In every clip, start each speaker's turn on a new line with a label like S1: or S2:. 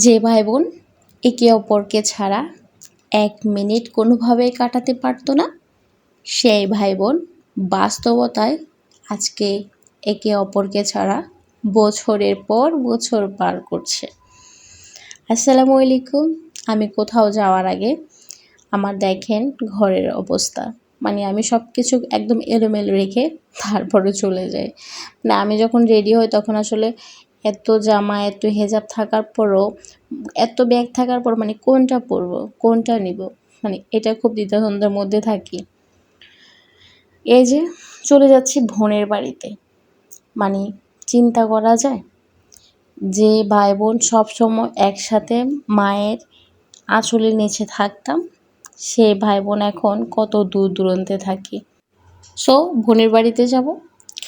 S1: যে ভাই বোন একে অপরকে ছাড়া ১ মিনিট কোনোভাবেই কাটাতে পারত না, সেই ভাই বোন বাস্তবতায় আজকে একে অপরকে ছাড়া বছরের পর বছর পার করছে। আসসালামু আলাইকুম। আমি কোথাও যাওয়ার আগে আমার দেখেন ঘরের অবস্থা, মানে আমি সব কিছু একদম এলোমেলো রেখে তারপরে চলে যাই। মানে আমি যখন রেডি হই তখন আসলে এত জামা এত হেজাব থাকার পরও, এত ব্যাগ থাকার পর মানে কোনটা পরবো কোনটা নিব, মানে এটা খুব দ্বিধাদ্বন্দ্বের মধ্যে থাকি। এই যে চলে যাচ্ছি বোনের বাড়িতে, মানে চিন্তা করা যায় যে ভাই বোন সবসময় একসাথে মায়ের আঁচলের নিচে থাকতাম, সে ভাই বোন এখন কত দূর দূরান্তে থাকি। সো বোনের বাড়িতে যাব,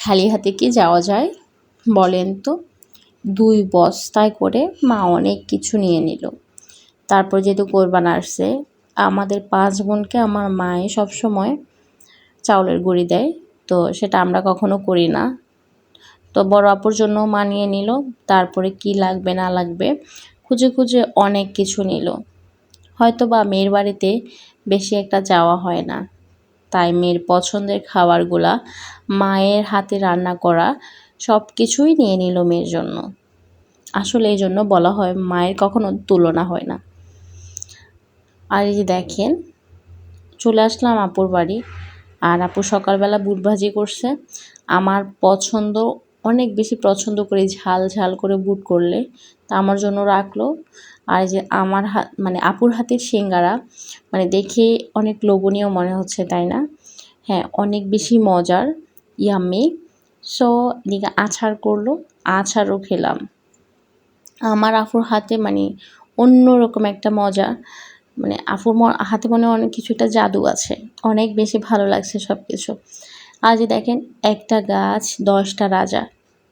S1: খালি হাতে কি যাওয়া যায় বলেন তো? 2 বস্তায় করে মা অনেক কিছু নিয়ে নিল। তারপর যেহেতু কোরবান আসছে, আমাদের 5 বোনকে আমার মায়ে সবসময় চাউলের গুঁড়ি দেয়, তো সেটা আমরা কখনো করি না। তো বড় আপুর জন্য মা নিয়ে নিল। তারপরে কি লাগবে না লাগবে খুঁজে খুঁজে অনেক কিছু নিল। হয়তো বা মেয়ের বাড়িতে বেশি একটা যাওয়া হয় না, তাই মেয়ের পছন্দের খাবারগুলা, মায়ের হাতে রান্না করা সব কিছুই নিয়ে নিল মেয়ের জন্য। আসলে এই জন্য বলা হয় মায়ের কখনো তুলনা হয় না। আর এই যে দেখেন চলে আসলাম আপুর বাড়ি, আর আপু সকালবেলা বুট ভাজি করছে। আমার পছন্দ, অনেক বেশি পছন্দ করি ঝাল ঝাল করে বুট করলে, তা আমার জন্য রাখলো। আর এই যে আমার মানে আপুর হাতের সিঙ্গারা, মানে দেখে অনেক লোভনীয় মনে হচ্ছে, তাই না? হ্যাঁ, অনেক বেশি মজার, ইয়াম্মি। সো এদিকে আচার করলো, আচারও খেলাম। আমার আফুর হাতে মানে অন্যরকম একটা মজা, মানে আফুর হাতে মনে অনেক কিছু একটা জাদু আছে। অনেক বেশি ভালো লাগছে সব কিছু। আজ দেখেন একটা গাছ 10টা রাজা,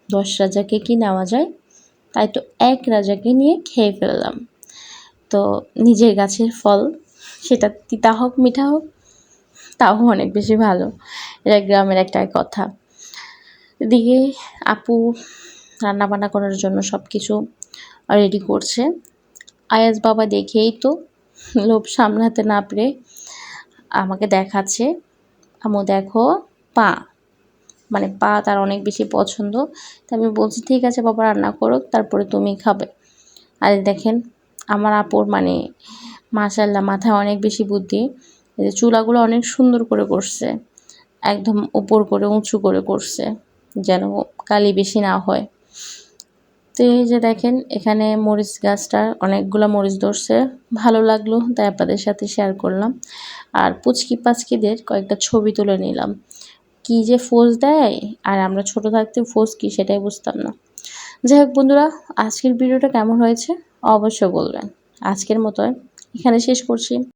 S1: 10 রাজাকে কি নেওয়া যায়? তাই তো এক রাজাকে নিয়ে খেয়ে ফেললাম। তো নিজের গাছের ফল, সেটা তিতা হোক মিঠা হোক, তাও অনেক বেশি ভালো। এটা গ্রামের একটা কথা। এদিকে আপু রান্নাবান্না করার জন্য সব কিছু রেডি করছে। আয়াজ বাবা দেখেই তো লোভ সামলাতে না পেরে আমাকে দেখাচ্ছে, আম্মু দেখো পা, মানে পা তার অনেক বেশি পছন্দ। তাই আমি বলছি ঠিক আছে বাবা রান্না করো, তারপরে তুমি খাবে। আর দেখেন আমার আপুর মানে মাশাআল্লাহ মাথায় অনেক বেশি বুদ্ধি। এই যে চুলাগুলো অনেক সুন্দর করে করছে, একদম উপর করে উঁচু করে করছে যেন কালি বেশি না হয়। তো এই যে দেখেন এখানে মরিচ গাছটার অনেকগুলো মরিচ ধরছে, ভালো লাগলো তাই আপনাদের সাথে শেয়ার করলাম। আর পুচকি পাচকিদের কয়েকটা ছবি তুলে নিলাম। কি যে ফোজ দেয়, আর আমরা ছোট থাকতে ফোজ কি সেটাই বুঝতাম না। যাই হোক বন্ধুরা, আজকের ভিডিওটা কেমন হয়েছে অবশ্যই বলবেন। আজকের মতো এখানে শেষ করছি।